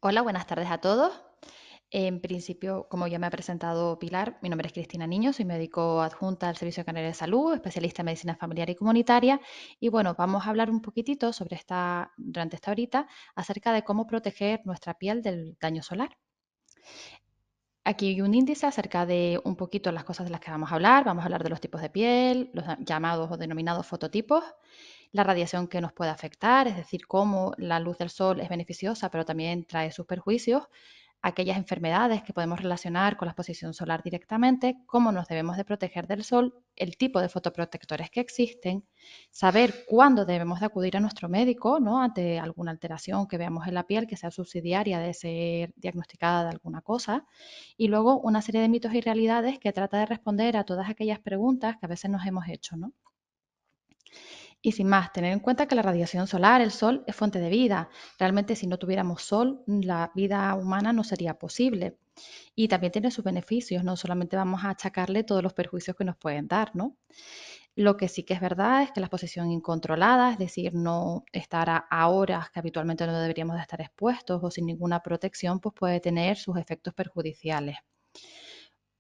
Hola, buenas tardes a todos. En principio, como ya me ha presentado Pilar, mi nombre es Cristina Niño, soy médico adjunta al Servicio Canario de Salud, especialista en medicina familiar y comunitaria. Y bueno, vamos a hablar un poquitito durante esta horita acerca de cómo proteger nuestra piel del daño solar. Aquí hay un índice acerca de un poquito las cosas de las que vamos a hablar. Vamos a hablar de los tipos de piel, los llamados o denominados fototipos, la radiación que nos puede afectar, es decir, cómo la luz del sol es beneficiosa, pero también trae sus perjuicios, aquellas enfermedades que podemos relacionar con la exposición solar directamente, cómo nos debemos de proteger del sol, el tipo de fotoprotectores que existen, saber cuándo debemos de acudir a nuestro médico, ¿no? Ante alguna alteración que veamos en la piel que sea subsidiaria de ser diagnosticada de alguna cosa, y luego una serie de mitos y realidades que trata de responder a todas aquellas preguntas que a veces nos hemos hecho, ¿no? Y sin más, tener en cuenta que la radiación solar, el sol, es fuente de vida. Realmente si no tuviéramos sol, la vida humana no sería posible. Y también tiene sus beneficios, no solamente vamos a achacarle todos los perjuicios que nos pueden dar, ¿no? Lo que sí que es verdad es que la exposición incontrolada, es decir, no estar a horas que habitualmente no deberíamos de estar expuestos o sin ninguna protección, pues puede tener sus efectos perjudiciales.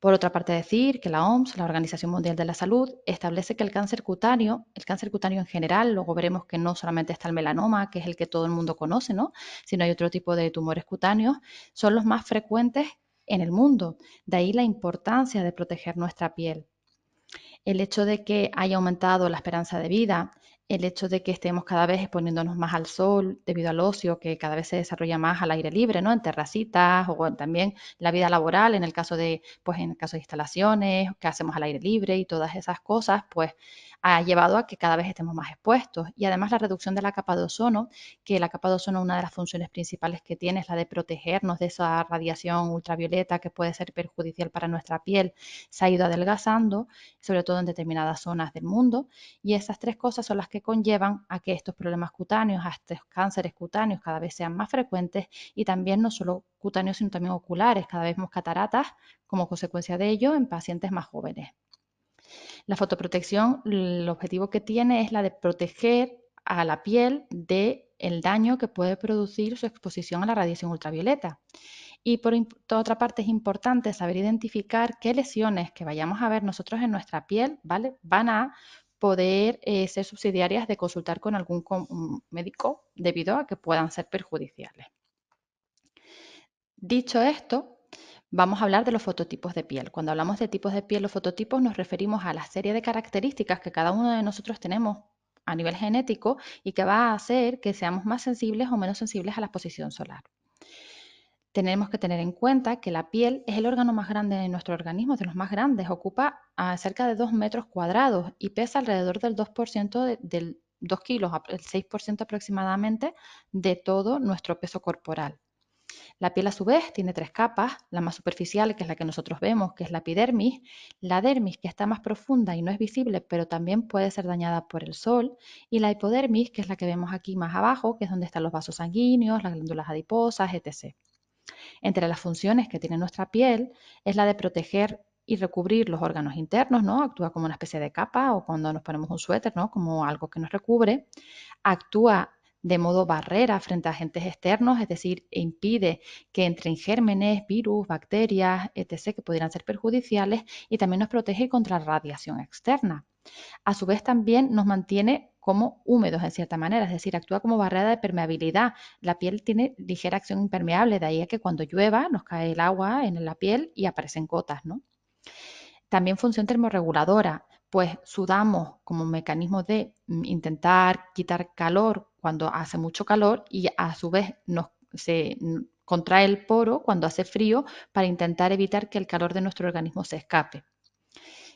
Por otra parte, decir que la OMS, la Organización Mundial de la Salud, establece que el cáncer cutáneo en general, luego veremos que no solamente está el melanoma, que es el que todo el mundo conoce, ¿no? Sino hay otro tipo de tumores cutáneos, son los más frecuentes en el mundo. De ahí la importancia de proteger nuestra piel. El hecho de que haya aumentado la esperanza de vida, el hecho de que estemos cada vez exponiéndonos más al sol debido al ocio que cada vez se desarrolla más al aire libre, ¿no? En terracitas o también la vida laboral en el caso de, pues en el caso de instalaciones que hacemos al aire libre y todas esas cosas, pues ha llevado a que cada vez estemos más expuestos. Y además la reducción de la capa de ozono, que la capa de ozono, una de las funciones principales que tiene es la de protegernos de esa radiación ultravioleta que puede ser perjudicial para nuestra piel, se ha ido adelgazando, sobre todo en determinadas zonas del mundo. Y esas tres cosas son las que conllevan a que estos problemas cutáneos, a estos cánceres cutáneos cada vez sean más frecuentes y también no solo cutáneos, sino también oculares. Cada vez más cataratas como consecuencia de ello en pacientes más jóvenes. La fotoprotección, el objetivo que tiene es la de proteger a la piel del daño que puede producir su exposición a la radiación ultravioleta. Y por otra parte es importante saber identificar qué lesiones que vayamos a ver nosotros en nuestra piel, ¿vale? Van a poder ser subsidiarias de consultar con algún médico debido a que puedan ser perjudiciales. Dicho esto, vamos a hablar de los fototipos de piel. Cuando hablamos de tipos de piel o fototipos nos referimos a la serie de características que cada uno de nosotros tenemos a nivel genético y que va a hacer que seamos más sensibles o menos sensibles a la exposición solar. Tenemos que tener en cuenta que la piel es el órgano más grande de nuestro organismo, de los más grandes, ocupa cerca de 2 metros cuadrados y pesa alrededor del 2% del 2 kilos, el 6% aproximadamente de todo nuestro peso corporal. La piel a su vez tiene tres capas, la más superficial, que es la que nosotros vemos, que es la epidermis, la dermis, que está más profunda y no es visible, pero también puede ser dañada por el sol, y la hipodermis, que es la que vemos aquí más abajo, que es donde están los vasos sanguíneos, las glándulas adiposas, etc. Entre las funciones que tiene nuestra piel es la de proteger y recubrir los órganos internos, ¿no? Actúa como una especie de capa o cuando nos ponemos un suéter, ¿no? Como algo que nos recubre. Actúa de modo barrera frente a agentes externos, es decir, impide que entren gérmenes, virus, bacterias, etc., que pudieran ser perjudiciales y también nos protege contra la radiación externa. A su vez también nos mantiene como húmedos en cierta manera, es decir, actúa como barrera de permeabilidad. La piel tiene ligera acción impermeable, de ahí a que cuando llueva nos cae el agua en la piel y aparecen gotas, ¿no? También función termorreguladora, pues sudamos como mecanismo de intentar quitar calor cuando hace mucho calor y a su vez se contrae el poro cuando hace frío para intentar evitar que el calor de nuestro organismo se escape.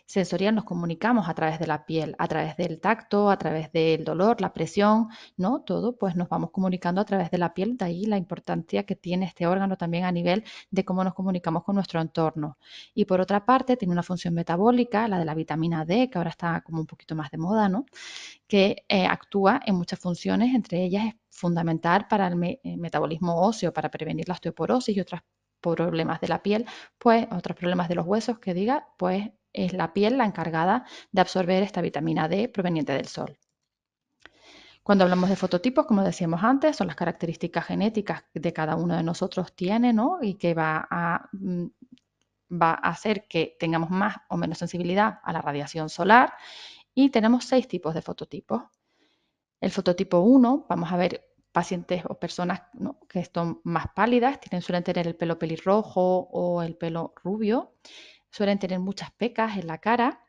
Sensorial nos comunicamos a través de la piel, a través del tacto, a través del dolor, la presión, ¿no? Todo, pues nos vamos comunicando a través de la piel, de ahí la importancia que tiene este órgano también a nivel de cómo nos comunicamos con nuestro entorno. Y por otra parte, tiene una función metabólica, la de la vitamina D, que ahora está como un poquito más de moda, ¿no? Que actúa en muchas funciones, entre ellas es fundamental para el metabolismo óseo, para prevenir la osteoporosis y otros problemas de la piel, pues otros problemas de los huesos que diga, pues es la piel la encargada de absorber esta vitamina D proveniente del sol. Cuando hablamos de fototipos, como decíamos antes, son las características genéticas de cada uno de nosotros tiene, ¿no? Y que va a hacer que tengamos más o menos sensibilidad a la radiación solar. Y tenemos 6 tipos de fototipos. El fototipo 1, vamos a ver pacientes o personas, ¿no?, que son más pálidas, suelen tener el pelo pelirrojo o el pelo rubio, suelen tener muchas pecas en la cara,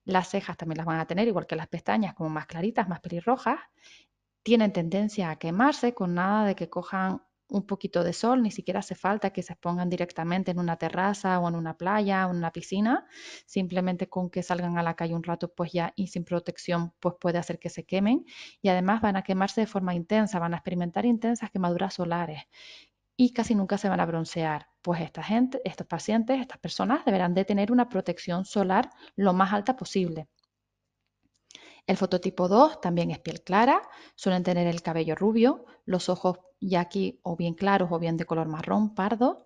las cejas también las van a tener, igual que las pestañas, como más claritas, más pelirrojas, tienen tendencia a quemarse con nada de que cojan un poquito de sol, ni siquiera hace falta que se expongan directamente en una terraza o en una playa o en una piscina, simplemente con que salgan a la calle un rato pues ya y sin protección pues puede hacer que se quemen y además van a quemarse de forma intensa, van a experimentar intensas quemaduras solares y casi nunca se van a broncear. Pues esta gente, estos pacientes, estas personas deberán de tener una protección solar lo más alta posible. El fototipo 2 también es piel clara, suelen tener el cabello rubio, los ojos ya aquí o bien claros o bien de color marrón, pardo.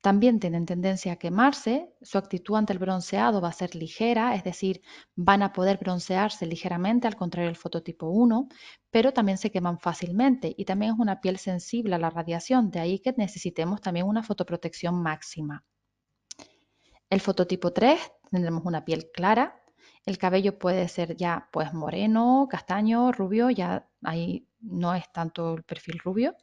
También tienen tendencia a quemarse, su actitud ante el bronceado va a ser ligera, es decir, van a poder broncearse ligeramente, al contrario del fototipo 1, pero también se queman fácilmente y también es una piel sensible a la radiación, de ahí que necesitemos también una fotoprotección máxima. El fototipo 3 tendremos una piel clara, el cabello puede ser ya pues moreno, castaño, rubio, ya ahí no es tanto el perfil rubio.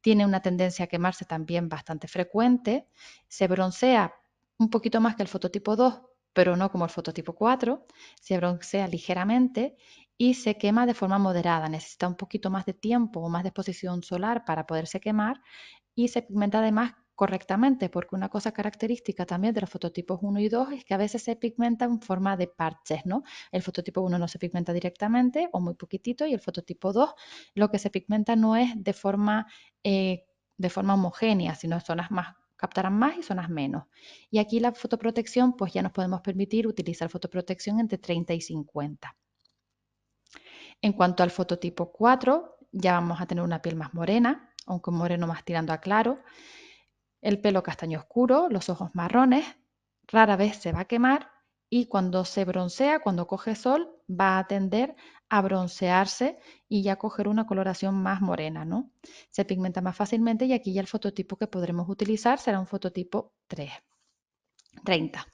Tiene una tendencia a quemarse también bastante frecuente, se broncea un poquito más que el fototipo 2, pero no como el fototipo 4, se broncea ligeramente y se quema de forma moderada, necesita un poquito más de tiempo o más de exposición solar para poderse quemar y se pigmenta además correctamente, porque una cosa característica también de los fototipos 1 y 2 es que a veces se pigmenta en forma de parches, ¿no? El fototipo 1 no se pigmenta directamente o muy poquitito y el fototipo 2 lo que se pigmenta no es de forma homogénea, sino zonas más captarán más y zonas menos. Y aquí la fotoprotección, pues ya nos podemos permitir utilizar fotoprotección entre 30 y 50. En cuanto al fototipo 4, ya vamos a tener una piel más morena, aunque un moreno más tirando a claro, el pelo castaño oscuro, los ojos marrones, rara vez se va a quemar y cuando se broncea, cuando coge sol, va a tender a broncearse y ya coger una coloración más morena, ¿no? Se pigmenta más fácilmente y aquí ya el fototipo que podremos utilizar será un fototipo 30.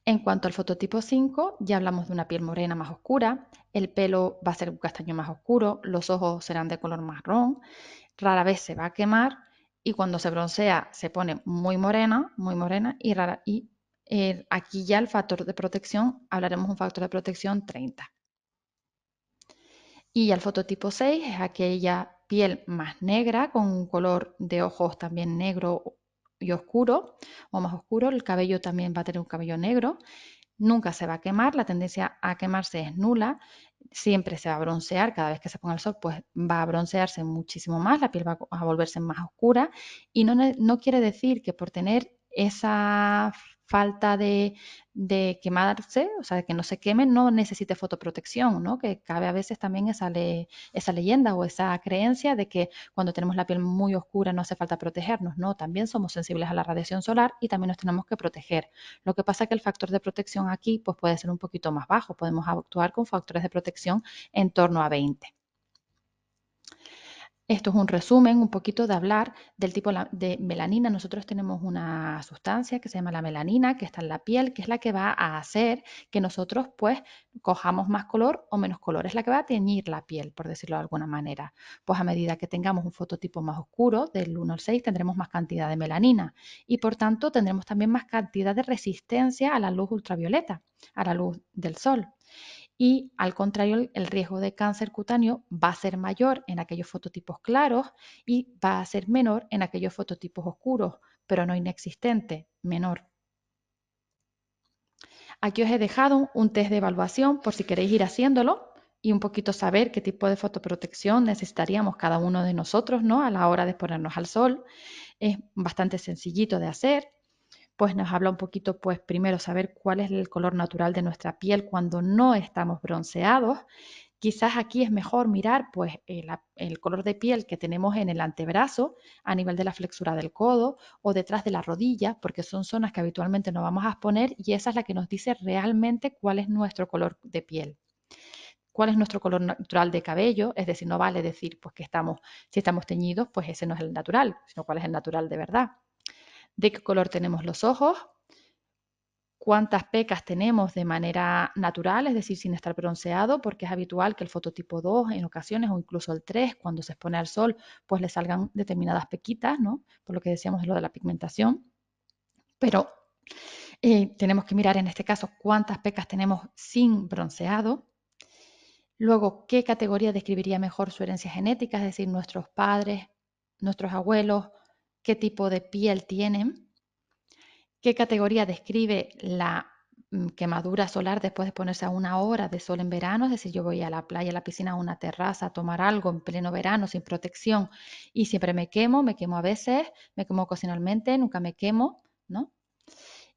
En cuanto al fototipo 5, ya hablamos de una piel morena más oscura, el pelo va a ser un castaño más oscuro, los ojos serán de color marrón, rara vez se va a quemar y cuando se broncea se pone muy morena y aquí ya el factor de protección, hablaremos de un factor de protección 30. Y el fototipo 6 es aquella piel más negra con un color de ojos también negro y oscuro o más oscuro, el cabello también va a tener un cabello negro, nunca se va a quemar, la tendencia a quemarse es nula, siempre se va a broncear, cada vez que se ponga el sol pues va a broncearse muchísimo más, la piel va a volverse más oscura y no quiere decir que por tener esa falta de quemarse, o sea, de que no se queme, no necesite fotoprotección, ¿no? Que cabe a veces también esa leyenda o esa creencia de que cuando tenemos la piel muy oscura no hace falta protegernos, ¿no? También somos sensibles a la radiación solar y también nos tenemos que proteger. Lo que pasa es que el factor de protección aquí pues, puede ser un poquito más bajo, podemos actuar con factores de protección en torno a 20. Esto es un resumen, un poquito de hablar del tipo de melanina. Nosotros tenemos una sustancia que se llama la melanina, que está en la piel, que es la que va a hacer que nosotros pues cojamos más color o menos color. Es la que va a teñir la piel, por decirlo de alguna manera. Pues a medida que tengamos un fototipo más oscuro, del 1 al 6, tendremos más cantidad de melanina y por tanto tendremos también más cantidad de resistencia a la luz ultravioleta, a la luz del sol. Y al contrario, el riesgo de cáncer cutáneo va a ser mayor en aquellos fototipos claros y va a ser menor en aquellos fototipos oscuros, pero no inexistente, menor. Aquí os he dejado un test de evaluación por si queréis ir haciéndolo y un poquito saber qué tipo de fotoprotección necesitaríamos cada uno de nosotros, ¿no? A la hora de exponernos al sol. Es bastante sencillito de hacer. Pues nos habla un poquito, pues primero saber cuál es el color natural de nuestra piel cuando no estamos bronceados. Quizás aquí es mejor mirar pues el color de piel que tenemos en el antebrazo, a nivel de la flexura del codo o detrás de la rodilla, porque son zonas que habitualmente nos vamos a exponer y esa es la que nos dice realmente cuál es nuestro color de piel. cuál es nuestro color natural de cabello, es decir, no vale decir pues que si estamos teñidos, pues ese no es el natural, sino cuál es el natural de verdad. De qué color tenemos los ojos, cuántas pecas tenemos de manera natural, es decir, sin estar bronceado, porque es habitual que el fototipo 2 en ocasiones o incluso el 3, cuando se expone al sol, pues le salgan determinadas pequitas, ¿no? Por lo que decíamos de lo de la pigmentación. Pero tenemos que mirar en este caso cuántas pecas tenemos sin bronceado. Luego, ¿qué categoría describiría mejor su herencia genética? Es decir, nuestros padres, nuestros abuelos, qué tipo de piel tienen. ¿Qué categoría describe la quemadura solar después de ponerse a 1 hora de sol en verano? Es decir, yo voy a la playa, a la piscina, a una terraza a tomar algo en pleno verano sin protección y siempre me quemo a veces, me quemo ocasionalmente, nunca me quemo, ¿no?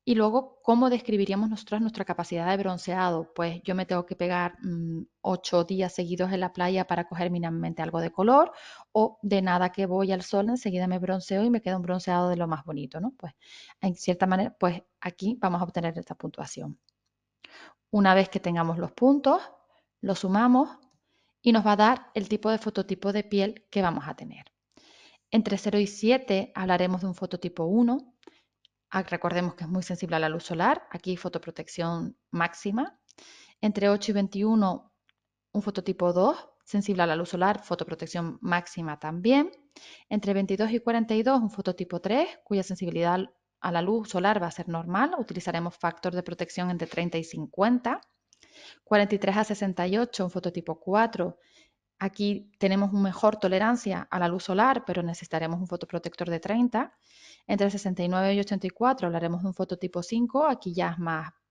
Y luego, ¿cómo describiríamos nosotros nuestra capacidad de bronceado? Pues yo me tengo que pegar 8 días seguidos en la playa para coger mínimamente algo de color, o de nada que voy al sol, enseguida me bronceo y me queda un bronceado de lo más bonito, ¿no? Pues en cierta manera, pues aquí vamos a obtener esta puntuación. Una vez que tengamos los puntos, los sumamos y nos va a dar el tipo de fototipo de piel que vamos a tener. Entre 0 y 7 hablaremos de un fototipo 1. Recordemos que es muy sensible a la luz solar, aquí fotoprotección máxima. Entre 8 y 21, un fototipo 2, sensible a la luz solar, fotoprotección máxima también. Entre 22 y 42, un fototipo 3, cuya sensibilidad a la luz solar va a ser normal, utilizaremos factor de protección entre 30 y 50. 43 a 68, un fototipo 4, aquí tenemos una mejor tolerancia a la luz solar, pero necesitaremos un fotoprotector de 30. Entre 69 y 84 hablaremos de un fototipo 5, aquí ya es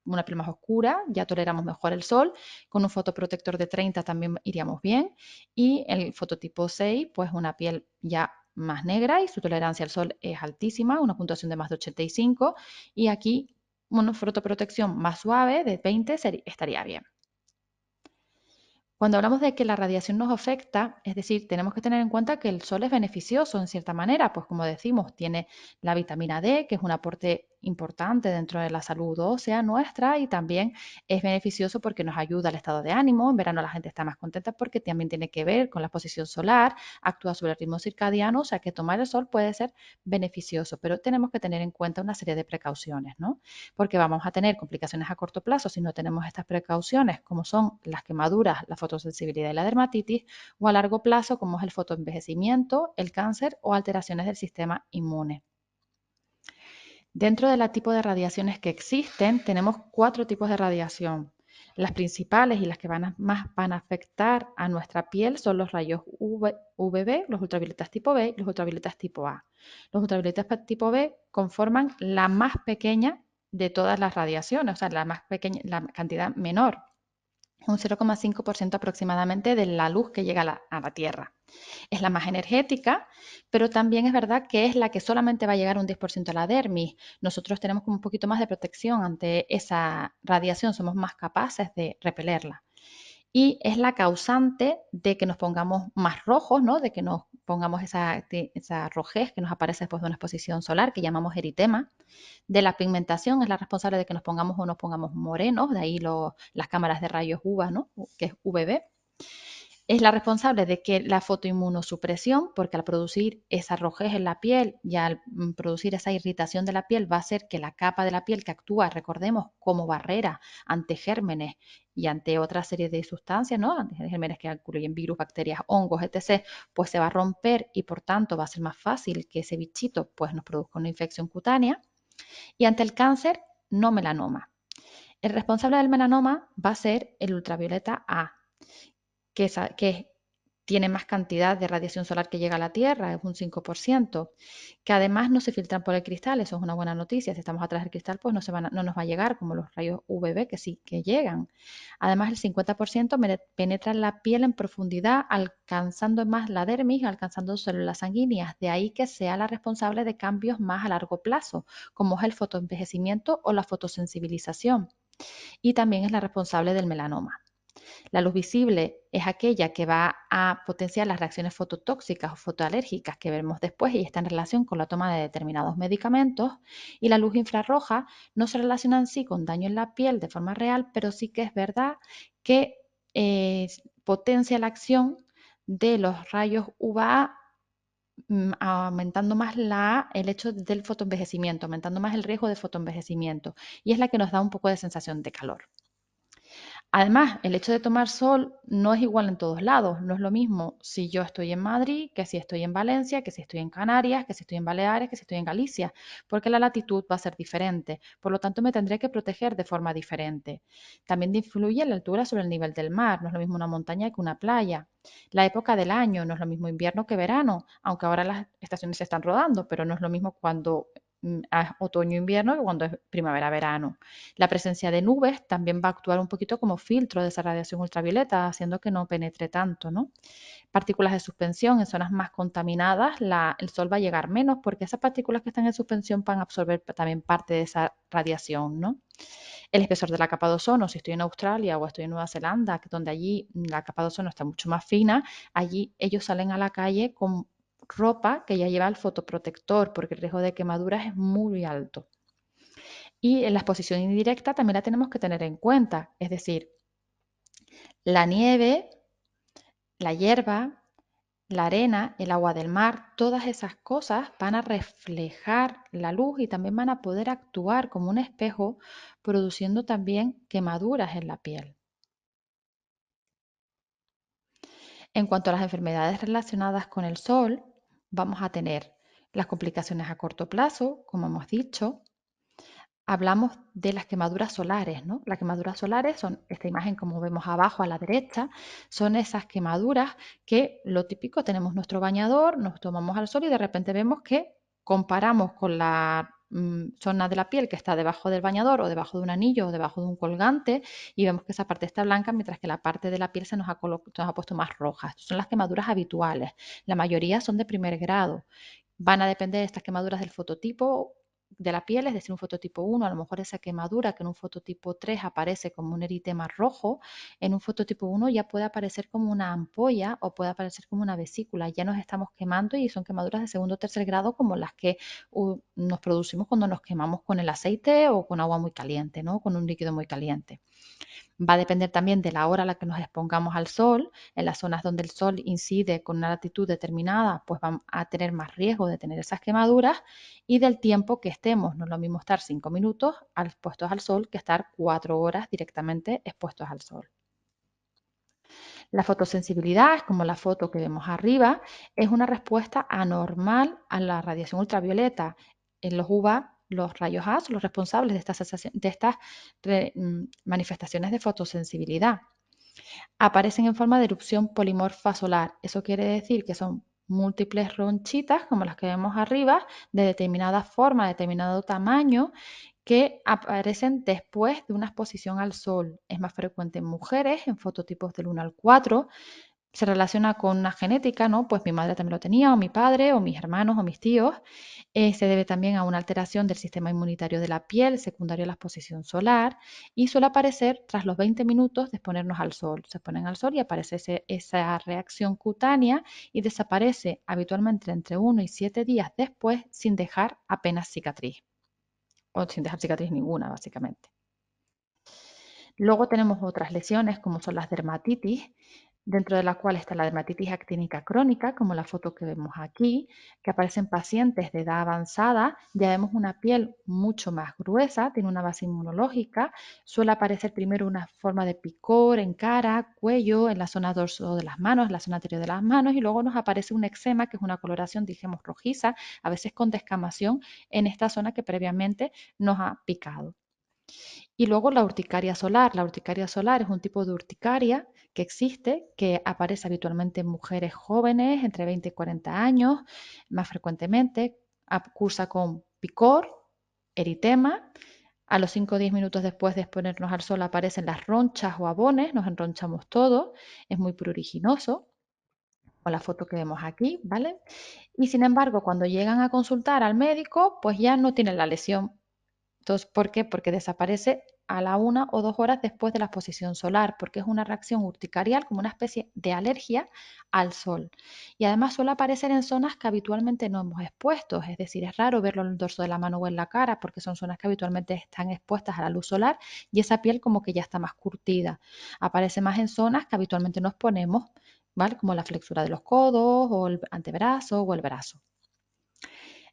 una piel más oscura, ya toleramos mejor el sol, con un fotoprotector de 30 también iríamos bien. Y el fototipo 6, pues una piel ya más negra y su tolerancia al sol es altísima, una puntuación de más de 85. Y aquí una fotoprotección más suave de 20 estaría bien. Cuando hablamos de que la radiación nos afecta, es decir, tenemos que tener en cuenta que el sol es beneficioso en cierta manera, pues como decimos, tiene la vitamina D, que es un aporte importante dentro de la salud ósea nuestra, y también es beneficioso porque nos ayuda al estado de ánimo. En verano la gente está más contenta porque también tiene que ver con la exposición solar, actúa sobre el ritmo circadiano, o sea que tomar el sol puede ser beneficioso, pero tenemos que tener en cuenta una serie de precauciones, ¿no? Porque vamos a tener complicaciones a corto plazo si no tenemos estas precauciones, como son las quemaduras, la fotosensibilidad y la dermatitis, o a largo plazo, como es el fotoenvejecimiento, el cáncer o alteraciones del sistema inmune. Dentro del tipo de radiaciones que existen, tenemos 4 tipos de radiación. Las principales y las que más van a afectar a nuestra piel son los rayos UVB, los ultravioletas tipo B y los ultravioletas tipo A. Los ultravioletas tipo B conforman la más pequeña de todas las radiaciones, o sea, la más pequeña, la cantidad menor, un 0,5% aproximadamente de la luz que llega a la Tierra. Es la más energética, pero también es verdad que es la que solamente va a llegar un 10% a la dermis. Nosotros tenemos como un poquito más de protección ante esa radiación, somos más capaces de repelerla. Y es la causante de que nos pongamos más rojos, ¿no? De que nos pongamos esa rojez que nos aparece después de una exposición solar, que llamamos eritema. De la pigmentación es la responsable de que nos pongamos o nos pongamos morenos, de ahí las cámaras de rayos UVA, ¿no? Que es UVB. Es la responsable de que la fotoinmunosupresión, porque al producir esa rojez en la piel y al producir esa irritación de la piel va a hacer que la capa de la piel que actúa, recordemos, como barrera ante gérmenes y ante otra serie de sustancias, ¿no? Ante gérmenes que incluyen virus, bacterias, hongos, etc., pues se va a romper y por tanto va a ser más fácil que ese bichito pues nos produzca una infección cutánea. Y ante el cáncer, no melanoma. El responsable del melanoma va a ser el ultravioleta A, que tiene más cantidad de radiación solar que llega a la Tierra, es un 5%, que además no se filtran por el cristal, eso es una buena noticia. Si estamos atrás del cristal, pues no nos va a llegar como los rayos UVB, que sí que llegan. Además, el 50% penetra en la piel en profundidad, alcanzando más la dermis, alcanzando células sanguíneas. De ahí que sea la responsable de cambios más a largo plazo, como es el fotoenvejecimiento o la fotosensibilización. Y también es la responsable del melanoma. La luz visible es aquella que va a potenciar las reacciones fototóxicas o fotoalérgicas que veremos después y está en relación con la toma de determinados medicamentos. Y la luz infrarroja no se relaciona en sí con daño en la piel de forma real, pero sí que es verdad que potencia la acción de los rayos UVA, aumentando más el hecho del fotoenvejecimiento, aumentando más el riesgo de fotoenvejecimiento, y es la que nos da un poco de sensación de calor. Además, el hecho de tomar sol no es igual en todos lados. No es lo mismo si yo estoy en Madrid, que si estoy en Valencia, que si estoy en Canarias, que si estoy en Baleares, que si estoy en Galicia, porque la latitud va a ser diferente. Por lo tanto, me tendré que proteger de forma diferente. También influye la altura sobre el nivel del mar. No es lo mismo una montaña que una playa. La época del año no es lo mismo invierno que verano, aunque ahora las estaciones se están rodando, pero no es lo mismo cuando es otoño-invierno que cuando es primavera-verano. La presencia de nubes también va a actuar un poquito como filtro de esa radiación ultravioleta, haciendo que no penetre tanto, ¿no? Partículas de suspensión en zonas más contaminadas, el sol va a llegar menos porque esas partículas que están en suspensión van a absorber también parte de esa radiación, ¿no? El espesor de la capa de ozono, si estoy en Australia o estoy en Nueva Zelanda, donde allí la capa de ozono está mucho más fina, allí ellos salen a la calle con ropa que ya lleva el fotoprotector porque el riesgo de quemaduras es muy alto. Y en la exposición indirecta también la tenemos que tener en cuenta, es decir, la nieve, la hierba, la arena, el agua del mar, todas esas cosas van a reflejar la luz y también van a poder actuar como un espejo, produciendo también quemaduras en la piel. En cuanto a las enfermedades relacionadas con el sol, vamos a tener las complicaciones a corto plazo, como hemos dicho. Hablamos de las quemaduras solares, ¿no? Las quemaduras solares son esta imagen como vemos abajo a la derecha, son esas quemaduras que lo típico, tenemos nuestro bañador, nos tomamos al sol y de repente vemos que comparamos con la zona de la piel que está debajo del bañador o debajo de un anillo o debajo de un colgante y vemos que esa parte está blanca mientras que la parte de la piel se nos ha puesto más roja. Son las quemaduras habituales. La mayoría son de primer grado. Van a depender de estas quemaduras del fototipo de la piel, es decir, un fototipo 1, a lo mejor esa quemadura que en un fototipo 3 aparece como un eritema rojo, en un fototipo 1 ya puede aparecer como una ampolla o puede aparecer como una vesícula. Ya nos estamos quemando y son quemaduras de segundo o tercer grado como las que nos producimos cuando nos quemamos con el aceite o con agua muy caliente, ¿no? Con un líquido muy caliente. Va a depender también de la hora a la que nos expongamos al sol. En las zonas donde el sol incide con una latitud determinada, pues van a tener más riesgo de tener esas quemaduras y del tiempo que estemos. No es lo mismo estar 5 minutos expuestos al sol que estar 4 horas directamente expuestos al sol. La fotosensibilidad, como la foto que vemos arriba, es una respuesta anormal a la radiación ultravioleta. En los UVA, los rayos A son los responsables de estas manifestaciones de fotosensibilidad. Aparecen en forma de erupción polimorfa solar. Eso quiere decir que son múltiples ronchitas, como las que vemos arriba, de determinada forma, de determinado tamaño, que aparecen después de una exposición al sol. Es más frecuente en mujeres, en fototipos del 1 al 4, se relaciona con una genética, ¿no? Pues mi madre también lo tenía, o mi padre, o mis hermanos, o mis tíos. Se debe también a una alteración del sistema inmunitario de la piel, secundario a la exposición solar, y suele aparecer tras los 20 minutos de exponernos al sol. Se exponen al sol y aparece esa reacción cutánea y desaparece habitualmente entre 1 y 7 días después sin dejar apenas cicatriz, o sin dejar cicatriz ninguna, básicamente. Luego tenemos otras lesiones como son las dermatitis, dentro de la cual está la dermatitis actínica crónica, como la foto que vemos aquí, que aparece en pacientes de edad avanzada. Ya vemos una piel mucho más gruesa, tiene una base inmunológica, suele aparecer primero una forma de picor en cara, cuello, en la zona dorso de las manos, en la zona anterior de las manos, y luego nos aparece un eczema, que es una coloración, dijimos, rojiza, a veces con descamación en esta zona que previamente nos ha picado. Y luego la urticaria solar. La urticaria solar es un tipo de urticaria que existe, que aparece habitualmente en mujeres jóvenes, entre 20 y 40 años, más frecuentemente. Cursa con picor, eritema. A los 5 o 10 minutos después de exponernos al sol aparecen las ronchas o abones, nos enronchamos todo, es muy pruriginoso, con la foto que vemos aquí, ¿vale? Y sin embargo, cuando llegan a consultar al médico, pues ya no tienen la lesión. Entonces, ¿por qué? Porque desaparece a la 1 o 2 horas después de la exposición solar, porque es una reacción urticarial, como una especie de alergia al sol. Y además suele aparecer en zonas que habitualmente no hemos expuesto, es decir, es raro verlo en el dorso de la mano o en la cara, porque son zonas que habitualmente están expuestas a la luz solar y esa piel como que ya está más curtida. Aparece más en zonas que habitualmente nos ponemos, ¿vale? Como la flexura de los codos o el antebrazo o el brazo.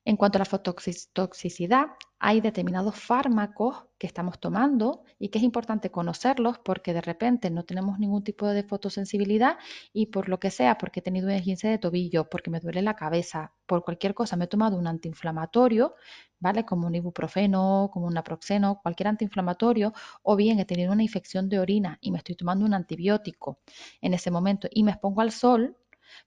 En cuanto a la fototoxicidad, hay determinados fármacos que estamos tomando y que es importante conocerlos porque de repente no tenemos ningún tipo de fotosensibilidad y por lo que sea, porque he tenido un esguince de tobillo, porque me duele la cabeza, por cualquier cosa me he tomado un antiinflamatorio, ¿vale? Como un ibuprofeno, como un naproxeno, cualquier antiinflamatorio, o bien he tenido una infección de orina y me estoy tomando un antibiótico en ese momento y me expongo al sol,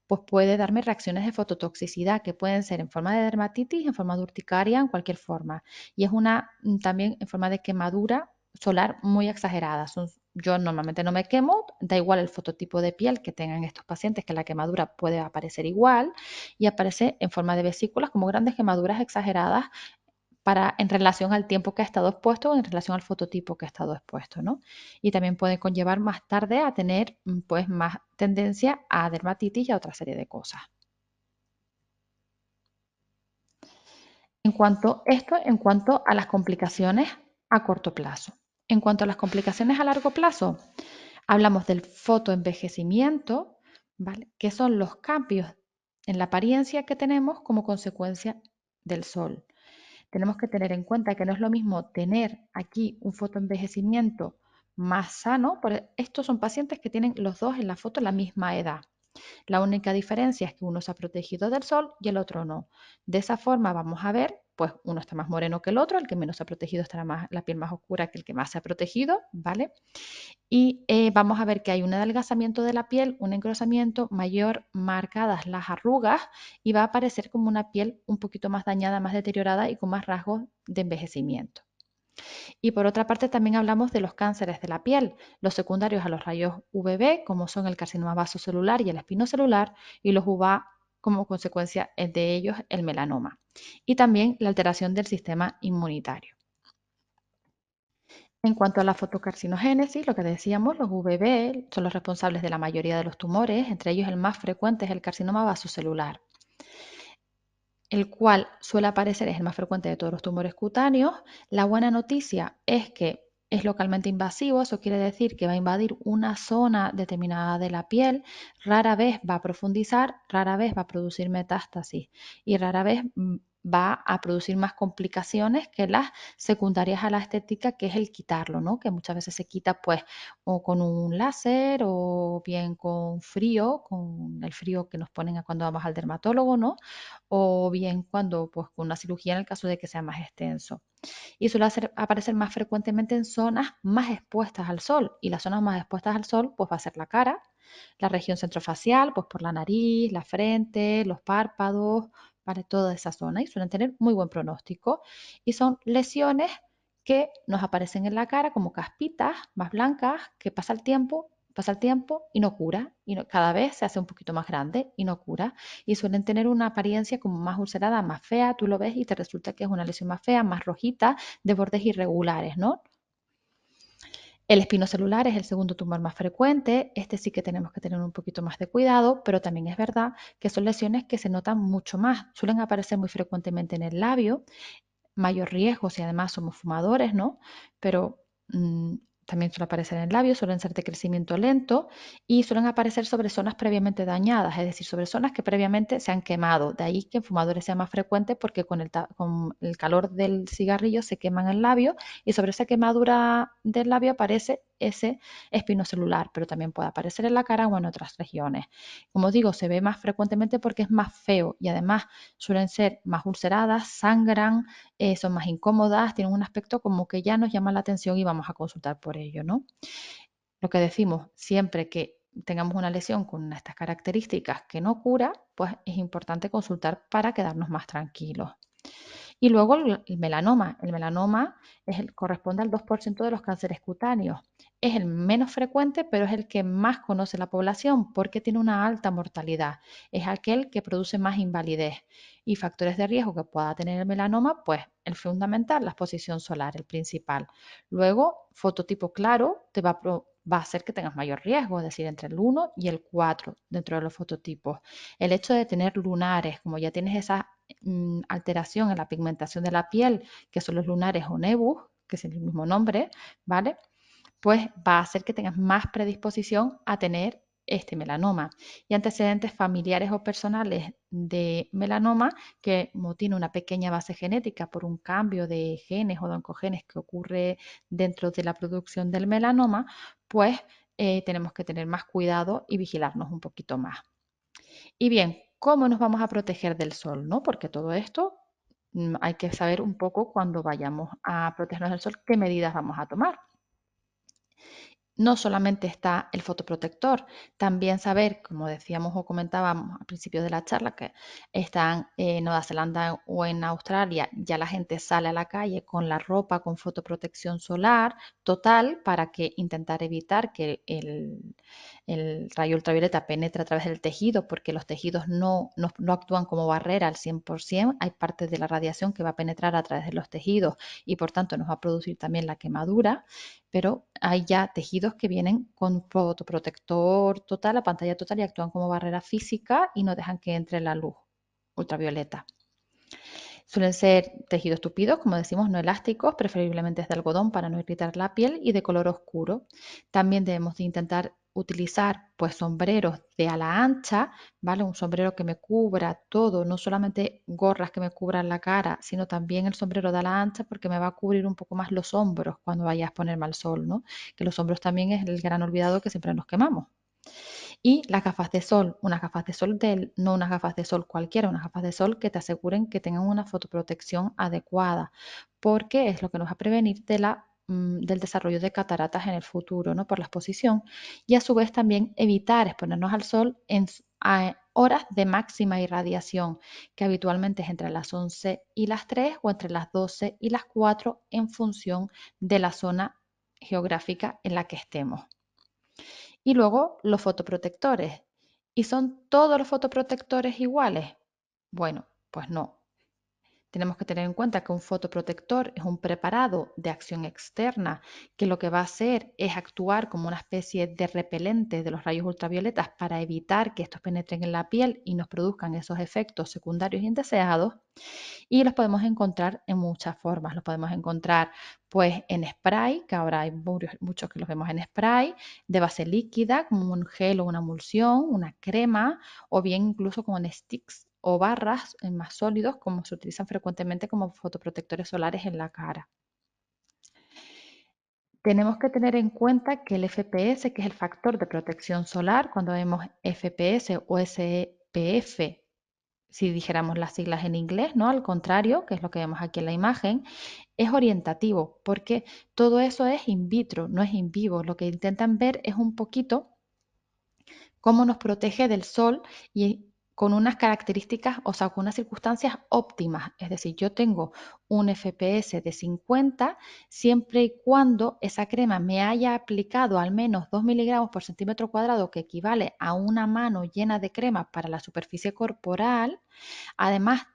pues puede darme reacciones de fototoxicidad que pueden ser en forma de dermatitis, en forma de urticaria, en cualquier forma. Y es una también en forma de quemadura solar muy exagerada. Yo normalmente no me quemo, da igual el fototipo de piel que tengan estos pacientes, que la quemadura puede aparecer igual y aparece en forma de vesículas como grandes quemaduras exageradas en relación al tiempo que ha estado expuesto o en relación al fototipo que ha estado expuesto, ¿no? Y también puede conllevar más tarde a tener pues más tendencia a dermatitis y a otra serie de cosas. En cuanto a las complicaciones a corto plazo. En cuanto a las complicaciones a largo plazo, hablamos del fotoenvejecimiento, ¿vale? Que son los cambios en la apariencia que tenemos como consecuencia del sol. Tenemos que tener en cuenta que no es lo mismo tener aquí un fotoenvejecimiento más sano, porque estos son pacientes que tienen los dos en la foto la misma edad. La única diferencia es que uno se ha protegido del sol y el otro no. De esa forma vamos a ver, pues uno está más moreno que el otro, el que menos se ha protegido estará más, la piel más oscura que el que más se ha protegido, ¿vale? Y vamos a ver que hay un adelgazamiento de la piel, un engrosamiento mayor, marcadas las arrugas y va a aparecer como una piel un poquito más dañada, más deteriorada y con más rasgos de envejecimiento. Y por otra parte también hablamos de los cánceres de la piel, los secundarios a los rayos UVB, como son el carcinoma vasocelular y el espinocelular, y los UVA como consecuencia de ellos el melanoma. Y también la alteración del sistema inmunitario. En cuanto a la fotocarcinogénesis, lo que decíamos, los VB son los responsables de la mayoría de los tumores, entre ellos el más frecuente es el carcinoma vasocelular, el cual suele aparecer, es el más frecuente de todos los tumores cutáneos. La buena noticia es que es localmente invasivo, eso quiere decir que va a invadir una zona determinada de la piel, rara vez va a profundizar, rara vez va a producir metástasis y rara vez va a producir más complicaciones que las secundarias a la estética, que es el quitarlo, ¿no? Que muchas veces se quita pues o con un láser o bien con frío, con el frío que nos ponen cuando vamos al dermatólogo, ¿no? O bien cuando pues con una cirugía en el caso de que sea más extenso. Y suele aparecer más frecuentemente en zonas más expuestas al sol y las zonas más expuestas al sol pues va a ser la cara, la región centrofacial, pues por la nariz, la frente, los párpados, para toda esa zona y suelen tener muy buen pronóstico y son lesiones que nos aparecen en la cara como caspitas más blancas que pasa el tiempo y no cura, y cada vez se hace un poquito más grande y no cura, y suelen tener una apariencia como más ulcerada, más fea, tú lo ves y te resulta que es una lesión más fea, más rojita, de bordes irregulares, ¿no? El espinocelular es el segundo tumor más frecuente, este sí que tenemos que tener un poquito más de cuidado, pero también es verdad que son lesiones que se notan mucho más, suelen aparecer muy frecuentemente en el labio, mayor riesgo si además somos fumadores, ¿no? Pero también suele aparecer en el labio, suelen ser de crecimiento lento y suelen aparecer sobre zonas previamente dañadas, es decir, sobre zonas que previamente se han quemado. De ahí que en fumadores sea más frecuente porque con el calor del cigarrillo se queman el labio y sobre esa quemadura del labio aparece ese espinocelular, pero también puede aparecer en la cara o en otras regiones. Como digo, se ve más frecuentemente porque es más feo y además suelen ser más ulceradas, sangran, son más incómodas, tienen un aspecto como que ya nos llama la atención y vamos a consultar por ello, ¿no? Lo que decimos, siempre que tengamos una lesión con estas características que no cura, pues es importante consultar para quedarnos más tranquilos. Y luego el melanoma. El melanoma corresponde al 2% de los cánceres cutáneos. es el menos frecuente, pero es el que más conoce la población porque tiene una alta mortalidad. Es aquel que produce más invalidez. Y factores de riesgo que pueda tener el melanoma, pues el fundamental, la exposición solar, el principal. Luego, fototipo claro te va a hacer que tengas mayor riesgo, es decir, entre el 1 y el 4 dentro de los fototipos. El hecho de tener lunares, como ya tienes esa alteración en la pigmentación de la piel, que son los lunares o nevus, que es el mismo nombre, ¿vale? Pues va a hacer que tengas más predisposición a tener este melanoma. Y antecedentes familiares o personales de melanoma, que como tiene una pequeña base genética por un cambio de genes o de oncogenes que ocurre dentro de la producción del melanoma, pues tenemos que tener más cuidado y vigilarnos un poquito más. Y bien, ¿cómo nos vamos a proteger del sol? ¿No? Porque todo esto hay que saber un poco cuando vayamos a protegernos del sol qué medidas vamos a tomar. No solamente está el fotoprotector, también saber, como decíamos o comentábamos al principio de la charla, que están en Nueva Zelanda o en Australia, ya la gente sale a la calle con la ropa con fotoprotección solar total para que intentar evitar que el rayo ultravioleta penetre a través del tejido, porque los tejidos no actúan como barrera al 100%, hay parte de la radiación que va a penetrar a través de los tejidos y por tanto nos va a producir también la quemadura, pero hay ya tejidos que vienen con fotoprotector total, la pantalla total y actúan como barrera física y no dejan que entre la luz ultravioleta. Suelen ser tejidos tupidos, como decimos, no elásticos, preferiblemente es de algodón para no irritar la piel y de color oscuro. También debemos de intentar utilizar pues sombreros de ala ancha, ¿vale? Un sombrero que me cubra todo, no solamente gorras que me cubran la cara, sino también el sombrero de ala ancha porque me va a cubrir un poco más los hombros cuando vaya a exponerme al sol, ¿no? Que los hombros también es el gran olvidado que siempre nos quemamos. Y las gafas de sol, unas gafas de sol no unas gafas de sol cualquiera, unas gafas de sol que te aseguren que tengan una fotoprotección adecuada, porque es lo que nos va a prevenir del desarrollo de cataratas en el futuro, ¿no? Por la exposición. Y a su vez también evitar exponernos al sol a horas de máxima irradiación, que habitualmente es entre las 11 y las 3 o entre las 12 y las 4 en función de la zona geográfica en la que estemos. Y luego los fotoprotectores. ¿Y son todos los fotoprotectores iguales? Bueno, pues no. Tenemos que tener en cuenta que un fotoprotector es un preparado de acción externa que lo que va a hacer es actuar como una especie de repelente de los rayos ultravioletas para evitar que estos penetren en la piel y nos produzcan esos efectos secundarios indeseados. Y los podemos encontrar en muchas formas. Los podemos encontrar pues en spray, que ahora hay muchos que los vemos en spray, de base líquida, como un gel o una emulsión, una crema, o bien incluso como en sticks o barras más sólidos, como se utilizan frecuentemente como fotoprotectores solares en la cara. Tenemos que tener en cuenta que el FPS, que es el factor de protección solar, cuando vemos FPS o SPF, si dijéramos las siglas en inglés, ¿no? Al contrario, que es lo que vemos aquí en la imagen, es orientativo, porque todo eso es in vitro, no es in vivo. Lo que intentan ver es un poquito cómo nos protege del sol y con unas características, o sea, con unas circunstancias óptimas. Es decir, yo tengo un FPS de 50 siempre y cuando esa crema me haya aplicado al menos 2 miligramos por centímetro cuadrado, que equivale a una mano llena de crema para la superficie corporal. Además,